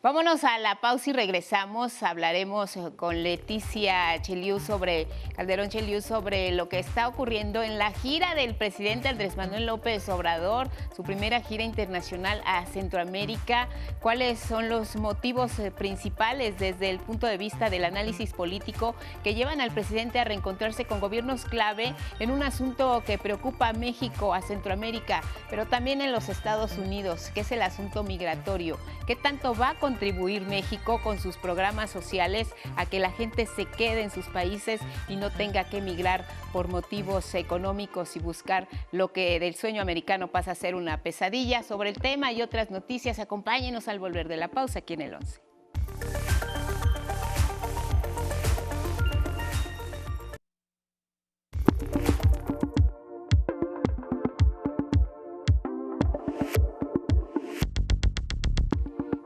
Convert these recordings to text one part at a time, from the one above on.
Vámonos a la pausa y regresamos. Hablaremos con Leticia Calderón Cheliú sobre lo que está ocurriendo en la gira del presidente Andrés Manuel López Obrador, su primera gira internacional a Centroamérica. ¿Cuáles son los motivos principales desde el punto de vista del análisis político que llevan al presidente a reencontrarse con gobiernos clave en un asunto que preocupa a México, a Centroamérica, pero también en los Estados Unidos, que es el asunto migratorio? ¿Qué tanto va a contribuir México con sus programas sociales a que la gente se quede en sus países y no tenga que emigrar por motivos económicos y buscar lo que del sueño americano pasa a ser una pesadilla? Sobre el tema y otras noticias, acompáñenos al volver de la pausa aquí en el 11.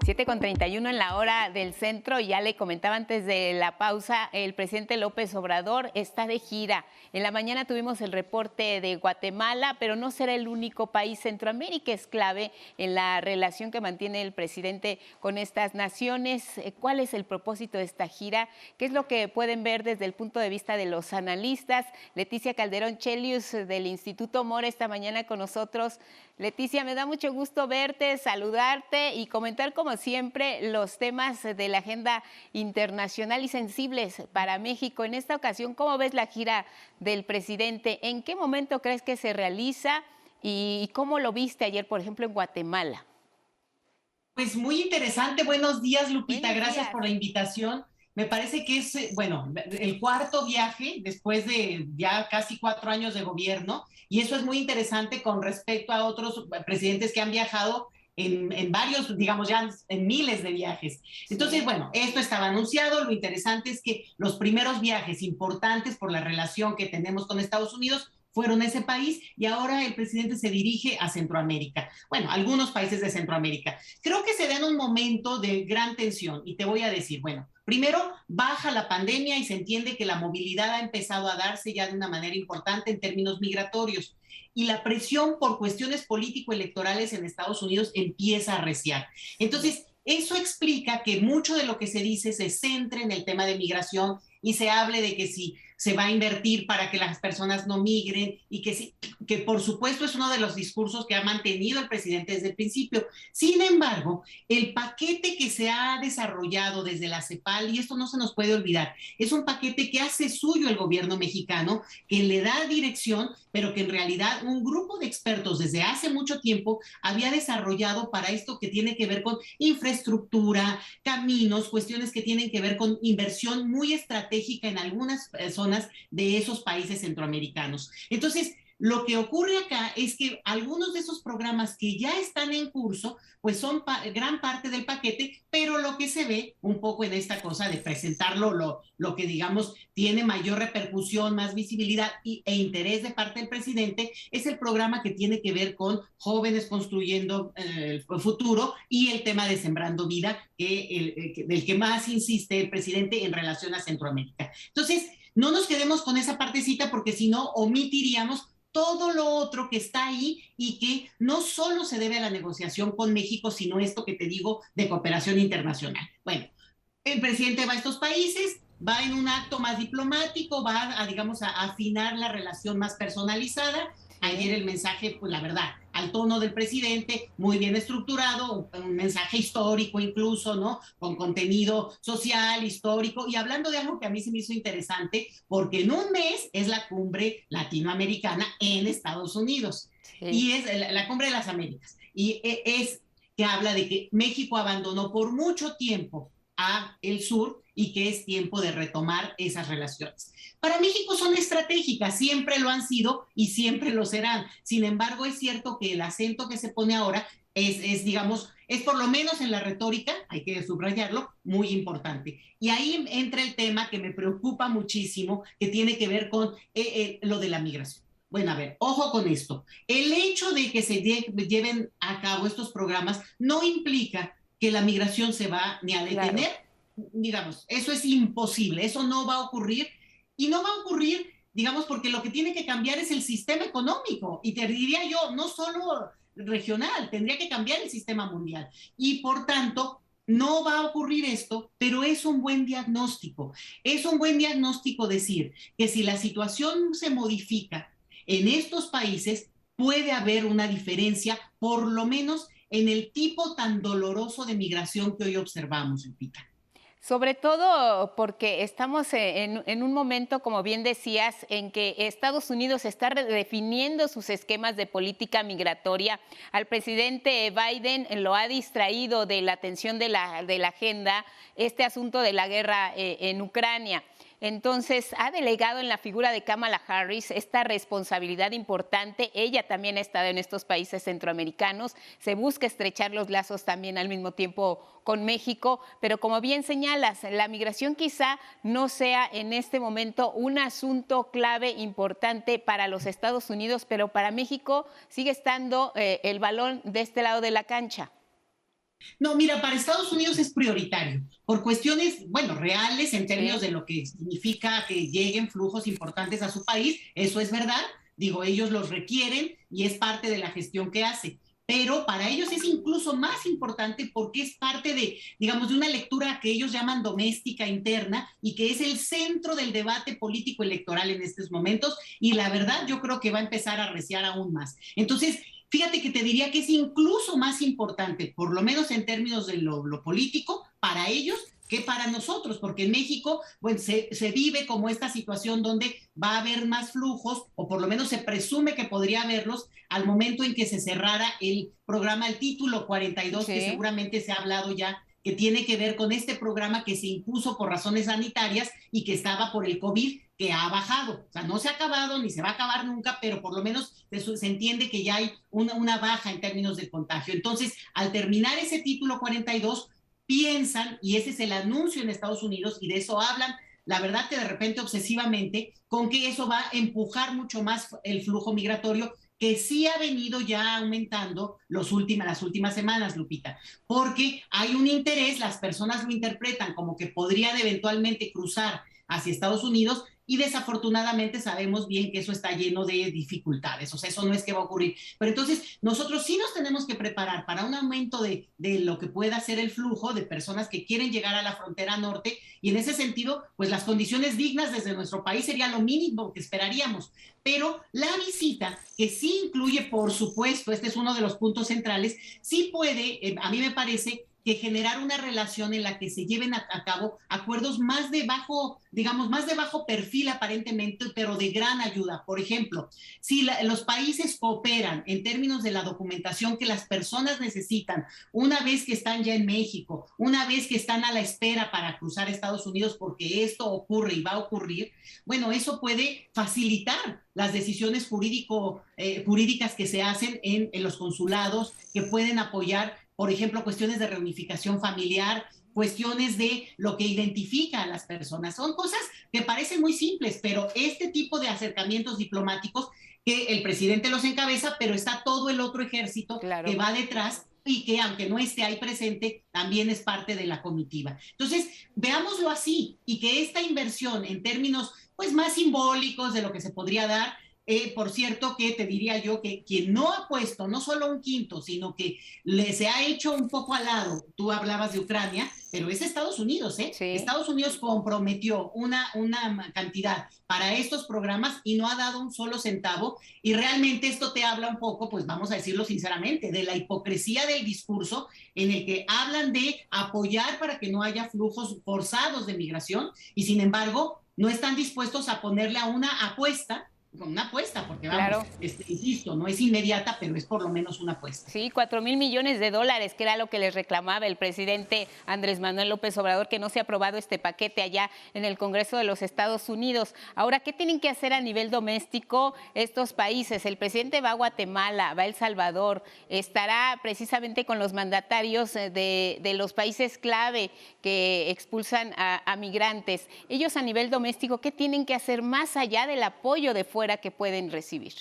7:31 en la hora del centro. Ya le comentaba antes de la pausa, el presidente López Obrador está de gira. En la mañana tuvimos el reporte de Guatemala, pero no será el único país. Centroamérica es clave en la relación que mantiene el presidente con estas naciones. ¿Cuál es el propósito de esta gira? ¿Qué es lo que pueden ver desde el punto de vista de los analistas? Leticia Calderón Cheliú del Instituto Mora esta mañana con nosotros. Leticia, me da mucho gusto verte, saludarte y comentar como siempre los temas de la agenda internacional y sensibles para México. En esta ocasión, ¿cómo ves la gira del presidente? ¿En qué momento crees que se realiza y cómo lo viste ayer, por ejemplo, en Guatemala? Pues muy interesante. Buenos días, Lupita. Buenos Gracias días. por la invitación. Me parece que es, bueno, el cuarto viaje después de ya casi 4 años de gobierno, y eso es muy interesante con respecto a otros presidentes que han viajado en varios, digamos ya en miles de viajes. Entonces, Sí. bueno, esto estaba anunciado. Lo interesante es que los primeros viajes importantes por la relación que tenemos con Estados Unidos fueron a ese país, y ahora el presidente se dirige a Centroamérica. Bueno, algunos países de Centroamérica. Creo que se da en un momento de gran tensión, y te voy a decir, bueno, primero baja la pandemia y se entiende que la movilidad ha empezado a darse ya de una manera importante en términos migratorios, y la presión por cuestiones político-electorales en Estados Unidos empieza a arreciar. Entonces, eso explica que mucho de lo que se dice se centre en el tema de migración y se hable de que si se va a invertir para que las personas no migren, y que por supuesto es uno de los discursos que ha mantenido el presidente desde el principio. Sin embargo, el paquete que se ha desarrollado desde la CEPAL, y esto no se nos puede olvidar, es un paquete que hace suyo el gobierno mexicano, que le da dirección, pero que en realidad un grupo de expertos desde hace mucho tiempo había desarrollado para esto que tiene que ver con infraestructura, caminos, cuestiones que tienen que ver con inversión muy estratégica en algunas zonas de esos países centroamericanos. Entonces, lo que ocurre acá es que algunos de esos programas que ya están en curso, pues son gran parte del paquete, pero lo que se ve un poco en esta cosa de presentarlo, lo que digamos tiene mayor repercusión, más visibilidad e interés de parte del presidente, es el programa que tiene que ver con jóvenes construyendo el futuro, y el tema de Sembrando Vida, del que más insiste el presidente en relación a Centroamérica. Entonces, no nos quedemos con esa partecita, porque si no omitiríamos todo lo otro que está ahí, y que no solo se debe a la negociación con México, sino esto que te digo de cooperación internacional. Bueno, el presidente va a estos países, va en un acto más diplomático, va a, digamos, a afinar la relación más personalizada. Ayer el mensaje, pues la verdad, al tono del presidente, muy bien estructurado, un mensaje histórico incluso, ¿no? Con contenido social, histórico, y hablando de algo que a mí se me hizo interesante, porque en un mes es la cumbre latinoamericana en Estados Unidos, Sí. y es la cumbre de las Américas, y es que habla de que México abandonó por mucho tiempo a el sur, y que es tiempo de retomar esas relaciones. Para México son estratégicas, siempre lo han sido y siempre lo serán. Sin embargo, es cierto que el acento que se pone ahora digamos, es por lo menos en la retórica, hay que subrayarlo, muy importante. Y ahí entra el tema que me preocupa muchísimo, que tiene que ver con lo de la migración. Bueno, a ver, ojo con esto. El hecho de que se lleven a cabo estos programas no implica que la migración se va ni a Claro. detener, digamos, eso es imposible, eso no va a ocurrir, y no va a ocurrir, digamos, porque lo que tiene que cambiar es el sistema económico, y te diría yo, no solo regional, tendría que cambiar el sistema mundial, y por tanto, no va a ocurrir esto, pero es un buen diagnóstico. Es un buen diagnóstico decir que si la situación se modifica en estos países, puede haber una diferencia, por lo menos en el tipo tan doloroso de migración que hoy observamos, Lupita. Sobre todo porque estamos en un momento, como bien decías, en que Estados Unidos está redefiniendo sus esquemas de política migratoria. Al presidente Biden lo ha distraído de la atención de la agenda este asunto de la guerra en Ucrania. Entonces, ha delegado en la figura de Kamala Harris esta responsabilidad importante. Ella también ha estado en estos países centroamericanos. Se busca estrechar los lazos también al mismo tiempo con México, pero como bien señalas, la migración quizá no sea en este momento un asunto clave importante para los Estados Unidos, pero para México sigue estando el balón de este lado de la cancha. No, mira, para Estados Unidos es prioritario, por cuestiones, bueno, reales en términos de lo que significa que lleguen flujos importantes a su país, eso es verdad, digo, ellos los requieren y es parte de la gestión que hace. Pero para ellos es incluso más importante porque es parte de, digamos, de una lectura que ellos llaman doméstica interna y que es el centro del debate político electoral en estos momentos y la verdad yo creo que va a empezar a arreciar aún más. Entonces, fíjate que te diría que es incluso más importante, por lo menos en términos de lo político, para ellos que para nosotros, porque en México bueno, se vive como esta situación donde va a haber más flujos, o por lo menos se presume que podría haberlos al momento en que se cerrara el programa, el título 42, sí, que seguramente se ha hablado ya, que tiene que ver con este programa que se impuso por razones sanitarias y que estaba por el COVID, que ha bajado. O sea, no se ha acabado ni se va a acabar nunca, pero por lo menos se entiende que ya hay una baja en términos del contagio. Entonces, al terminar ese título 42, piensan, y ese es el anuncio en Estados Unidos, y de eso hablan, la verdad que de repente obsesivamente, con que eso va a empujar mucho más el flujo migratorio, que sí ha venido ya aumentando las últimas semanas, Lupita, porque hay un interés, las personas lo interpretan como que podrían eventualmente cruzar hacia Estados Unidos y desafortunadamente sabemos bien que eso está lleno de dificultades, o sea, eso no es que va a ocurrir. Pero entonces nosotros sí nos tenemos que preparar para un aumento de lo que pueda ser el flujo de personas que quieren llegar a la frontera norte y en ese sentido, pues las condiciones dignas desde nuestro país sería lo mínimo que esperaríamos. Pero la visita, que sí incluye, por supuesto, este es uno de los puntos centrales, sí puede, a mí me parece, que generar una relación en la que se lleven a cabo acuerdos más de bajo, digamos, más de bajo perfil aparentemente, pero de gran ayuda. Por ejemplo, si los países cooperan en términos de la documentación que las personas necesitan una vez que están ya en México, una vez que están a la espera para cruzar Estados Unidos porque esto ocurre y va a ocurrir, bueno, eso puede facilitar las decisiones jurídicas que se hacen en los consulados, que pueden apoyar por ejemplo, cuestiones de reunificación familiar, cuestiones de lo que identifica a las personas. Son cosas que parecen muy simples, pero este tipo de acercamientos diplomáticos que el presidente los encabeza, pero está todo el otro ejército que va detrás y que aunque no esté ahí presente, también es parte de la comitiva. Entonces, veámoslo así y que esta inversión en términos pues más simbólicos de lo que se podría dar, por cierto, que te diría yo que quien no ha puesto no solo un quinto, sino que se ha hecho un poco al lado, tú hablabas de Ucrania, pero es Estados Unidos, ¿eh? Sí. Estados Unidos comprometió una cantidad para estos programas y no ha dado un solo centavo y realmente esto te habla un poco, pues vamos a decirlo sinceramente, de la hipocresía del discurso en el que hablan de apoyar para que no haya flujos forzados de migración y sin embargo no están dispuestos a ponerle a una apuesta, porque vamos, insisto, no es inmediata, pero es por lo menos una apuesta. Sí, 4,000 millones de dólares, que era lo que les reclamaba el presidente Andrés Manuel López Obrador, que no se ha aprobado este paquete allá en el Congreso de los Estados Unidos. Ahora, ¿qué tienen que hacer a nivel doméstico estos países? El presidente va a Guatemala, va a El Salvador, estará precisamente con los mandatarios de los países clave que expulsan a migrantes. Ellos a nivel doméstico, ¿qué tienen que hacer más allá del apoyo de fuera que pueden recibir?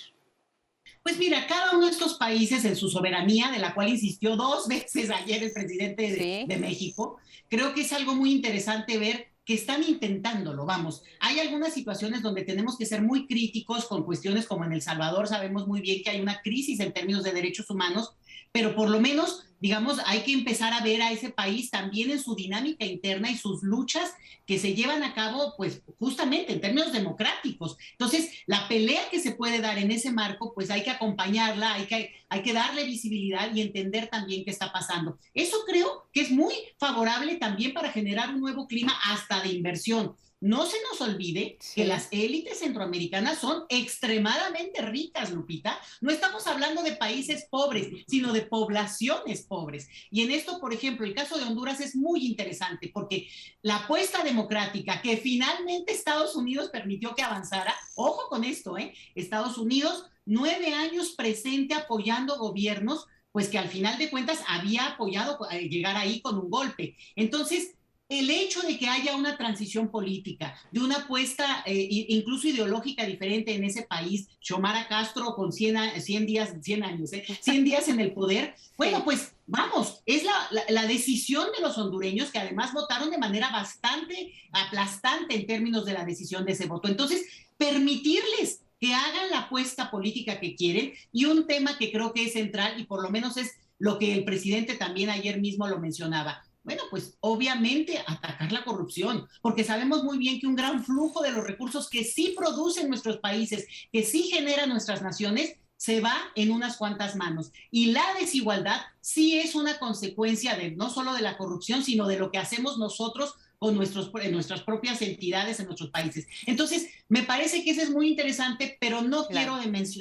Pues mira, cada uno de estos países en su soberanía, de la cual insistió 2 veces ayer el presidente de México, creo que es algo muy interesante ver que están intentándolo, vamos. Hay algunas situaciones donde tenemos que ser muy críticos con cuestiones como en El Salvador, sabemos muy bien que hay una crisis en términos de derechos humanos, pero por lo menos digamos, hay que empezar a ver a ese país también en su dinámica interna y sus luchas que se llevan a cabo, pues justamente en términos democráticos. Entonces, la pelea que se puede dar en ese marco, pues hay que acompañarla, hay que darle visibilidad y entender también qué está pasando. Eso creo que es muy favorable también para generar un nuevo clima hasta de inversión. No se nos olvide que las élites centroamericanas son extremadamente ricas, Lupita. No estamos hablando de países pobres, sino de poblaciones pobres. Y en esto, por ejemplo, el caso de Honduras es muy interesante porque la apuesta democrática que finalmente Estados Unidos permitió que avanzara, ojo con esto, Estados Unidos 9 años presente apoyando gobiernos pues que al final de cuentas había apoyado llegar ahí con un golpe. Entonces, el hecho de que haya una transición política, de una apuesta incluso ideológica diferente en ese país, Xiomara Castro con 100 días, 100 años, 100 días en el poder, bueno, pues vamos, es la decisión de los hondureños que además votaron de manera bastante aplastante en términos de la decisión de ese voto. Entonces, permitirles que hagan la apuesta política que quieren y un tema que creo que es central y por lo menos es lo que el presidente también ayer mismo lo mencionaba. Bueno, pues obviamente atacar la corrupción, porque sabemos muy bien que un gran flujo de los recursos que sí producen nuestros países, que sí generan nuestras naciones, se va en unas cuantas manos. Y la desigualdad sí es una consecuencia de no solo de la corrupción, sino de lo que hacemos nosotros con nuestras propias entidades en nuestros países. Entonces, me parece que eso es muy interesante, pero no quiero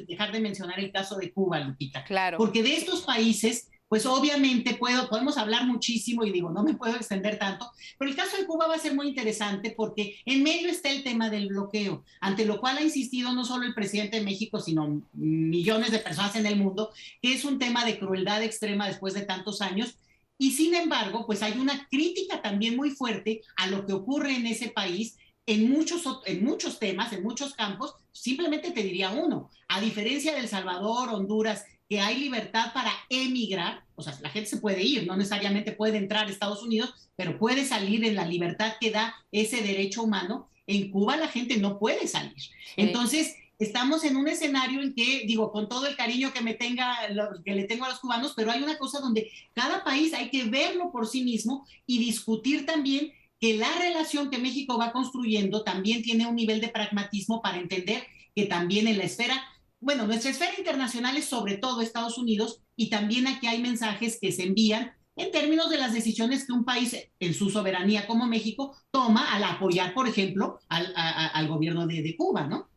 dejar de mencionar el caso de Cuba, Lupita, porque de estos países pues obviamente podemos hablar muchísimo y digo, no me puedo extender tanto, pero el caso de Cuba va a ser muy interesante porque en medio está el tema del bloqueo, ante lo cual ha insistido no solo el presidente de México, sino millones de personas en el mundo, que es un tema de crueldad extrema después de tantos años. Y sin embargo, pues hay una crítica también muy fuerte a lo que ocurre en ese país en muchos temas, en muchos campos. Simplemente te diría uno, a diferencia de El Salvador, Honduras, que hay libertad para emigrar, o sea, la gente se puede ir, no necesariamente puede entrar a Estados Unidos, pero puede salir en la libertad que da ese derecho humano. En Cuba la gente no puede salir. Entonces, estamos en un escenario en que, digo, con todo el cariño que que le tengo a los cubanos, pero hay una cosa donde cada país hay que verlo por sí mismo y discutir también que la relación que México va construyendo también tiene un nivel de pragmatismo para entender que también en la esfera, bueno, nuestra esfera internacional es sobre todo Estados Unidos y también aquí hay mensajes que se envían en términos de las decisiones que un país en su soberanía como México toma al apoyar, por ejemplo, al gobierno de Cuba, ¿no?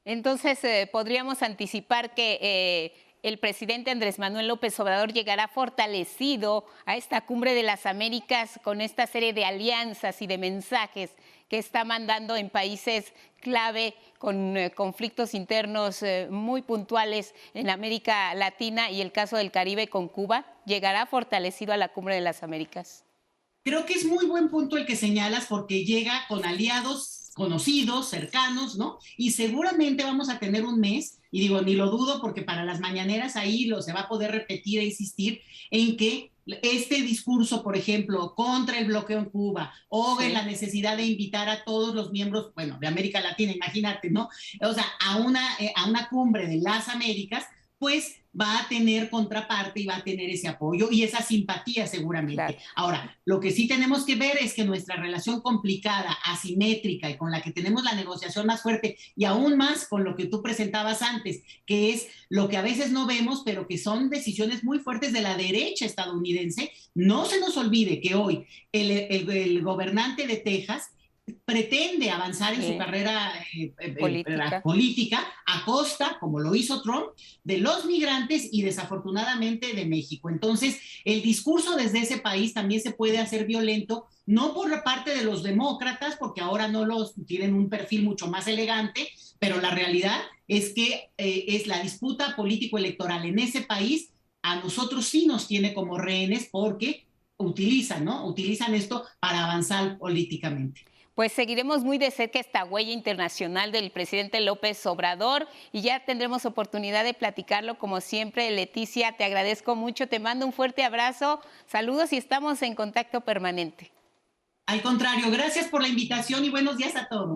Entonces, podríamos anticipar que el presidente Andrés Manuel López Obrador llegará fortalecido a esta cumbre de las Américas con esta serie de alianzas y de mensajes que está mandando en países clave con conflictos internos muy puntuales en América Latina y el caso del Caribe con Cuba. ¿Llegará fortalecido a la cumbre de las Américas? Creo que es muy buen punto el que señalas porque llega con aliados conocidos, cercanos, ¿no? Y seguramente vamos a tener un mes, y digo, ni lo dudo porque para las mañaneras ahí se va a poder repetir e insistir en que este discurso, por ejemplo, contra el bloqueo en Cuba o en la necesidad de invitar a todos los miembros, bueno, de América Latina, imagínate, ¿no? O sea, a una cumbre de las Américas, pues va a tener contraparte y va a tener ese apoyo y esa simpatía seguramente. Claro. Ahora, lo que sí tenemos que ver es que nuestra relación complicada, asimétrica y con la que tenemos la negociación más fuerte y aún más con lo que tú presentabas antes, que es lo que a veces no vemos, pero que son decisiones muy fuertes de la derecha estadounidense. No se nos olvide que hoy el gobernante de Texas pretende avanzar en su carrera política a costa, como lo hizo Trump, de los migrantes y desafortunadamente de México. Entonces, el discurso desde ese país también se puede hacer violento, no por la parte de los demócratas, porque ahora no los tienen un perfil mucho más elegante, pero la realidad es que es la disputa político-electoral en ese país, a nosotros sí nos tiene como rehenes porque utilizan, ¿no? Utilizan esto para avanzar políticamente. Pues seguiremos muy de cerca esta huella internacional del presidente López Obrador y ya tendremos oportunidad de platicarlo como siempre. Leticia, te agradezco mucho, te mando un fuerte abrazo, saludos y estamos en contacto permanente. Al contrario, gracias por la invitación y buenos días a todos.